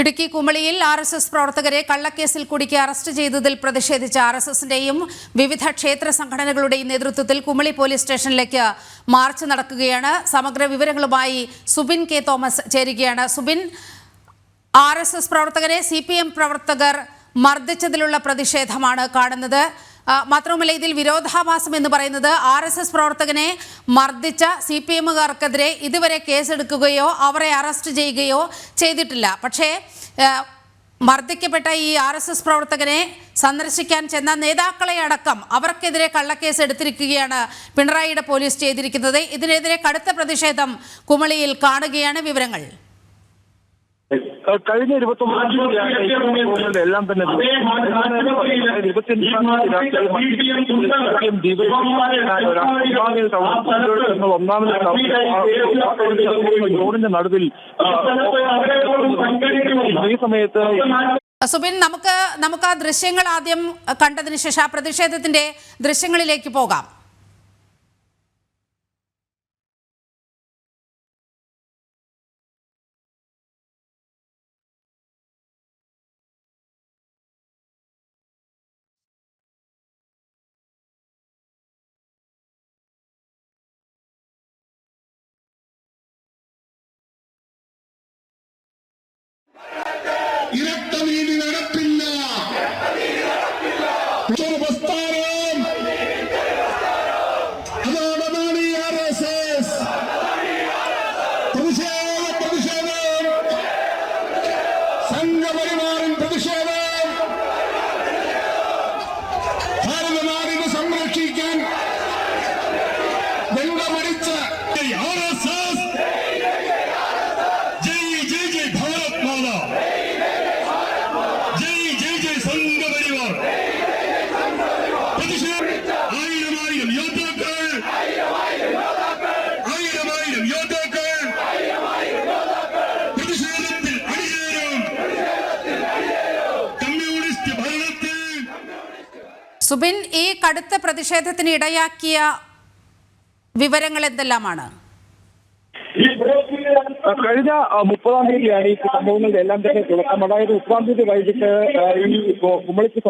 Idukki കുമളിയിൽ RSS പ്രവർത്തകരെ കള്ളക്കേസിൽ കുടുക്കി അറസ്റ്റ് ചെയ്തതിൽ പ്രതിഷേധിച്ച ആർഎസ്എസിന്റെയും വിവിധ ക്ഷേത്ര സംഘടനകളുടെയും നേതൃത്വത്തിൽ കുമളി പോലീസ് സ്റ്റേഷനിലേക്ക് മാർച്ച് നടക്കുകയാണ്. സമഗ്ര വിവരങ്ങളുമായി സുബിൻ കെ തോമസ് ചേരുകയാണ്. സുബിൻ, ആർഎസ്എസ് പ്രവർത്തകരെ സിപിഎം പ്രവർത്തകർ മർദ്ദിച്ചതിലുള്ള പ്രതിഷേധമാണ് കാണുന്നത്. മാത്രവുമല്ല, ഇതിൽ വിരോധാഭാസം എന്ന് പറയുന്നത് ആർഎസ്എസ് പ്രവർത്തകനെ മർദ്ദിച്ച സിപിഎമ്മുകാർക്കെതിരെ ഇതുവരെ കേസെടുക്കുകയോ അവരെ അറസ്റ്റ് ചെയ്യുകയോ ചെയ്തിട്ടില്ല. പക്ഷേ മർദ്ദിക്കപ്പെട്ട ഈ ആർഎസ്എസ് പ്രവർത്തകനെ സന്ദർശിക്കാൻ ചെന്ന നേതാക്കളെ അടക്കം അവർക്കെതിരെ കള്ളക്കേസ് എടുത്തിരിക്കുകയാണ് പിണറായിയുടെ പോലീസ് ചെയ്തിരിക്കുന്നത്. ഇതിനെതിരെ കടുത്ത പ്രതിഷേധം കുമളിയിൽ കാണുകയാണ്. വിവരങ്ങൾ കഴിഞ്ഞ 29 എല്ലാം തന്നെ ജോണിന്റെ നടുവിൽ ഈ സമയത്ത് സുബിൻ, നമുക്ക് ആ ദൃശ്യങ്ങൾ ആദ്യം കണ്ടതിന് ശേഷം ആ പ്രതിഷേധത്തിന്റെ ദൃശ്യങ്ങളിലേക്ക് പോകാം. ഇരട്ടനീതി നടപ്പില്ല. പ്രസ്ഥാനം അതാണ് ഈ ആർഎസ്എസ്. പ്രതിഷേധം സംഘപരിവാറിൻ പ്രതിഷേധം. ഭാരതനാടിനെ സംരക്ഷിക്കാൻ വെള്ളമടിച്ച ആർഎസ്എസ്. ജയ് ജയ് ജയ് ഭാരത് മാതാ. സംഘപരിവാർ ആയിരം യോദ്ധാക്കൾ പ്രതിഷേധത്തിൽ അണിചേരും. കമ്മ്യൂണിസ്റ്റ് ഭരണത്തിൽ. സുബിൻ, ഈ കടുത്ത പ്രതിഷേധത്തിന് ഇടയാക്കിയ വിവരങ്ങൾ എന്തെല്ലാമാണ്? കഴിഞ്ഞ 30-ാം തീയതിയാണ് ഈ സംഭവങ്ങളുടെ എല്ലാം തന്നെ തുടക്കം. അതായത് 30-ാം തീയതി വൈകിട്ട് ഈ കുമളിക്ക്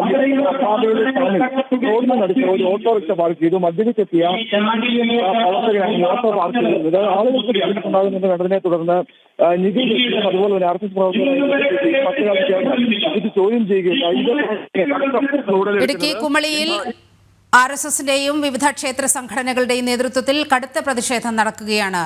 റോഡിന് നടുക്ക് ഒരു ഓട്ടോറിക്ഷ പാർക്ക് ചെയ്തു. മദ്യപിച്ചെത്തിയ പ്രവർത്തകരാണ് ഓട്ടോ പാർക്ക് ചെയ്തത്. ആളുകൾക്ക് ബുദ്ധിമുട്ടുണ്ടാകുന്നത് കണ്ടതിനെ തുടർന്ന് നിധി അതുപോലെ തന്നെ ആർഎസ്എസ് പ്രവർത്തകർ ഇത് ചോദ്യം ചെയ്യുകയുണ്ടായി. ഇടുക്കി കുമളിയിൽ ആർഎസ്എസിന്റെയും വിവിധ ക്ഷേത്ര സംഘടനകളുടെയും നേതൃത്വത്തിൽ കടുത്ത പ്രതിഷേധം നടക്കുകയാണ്.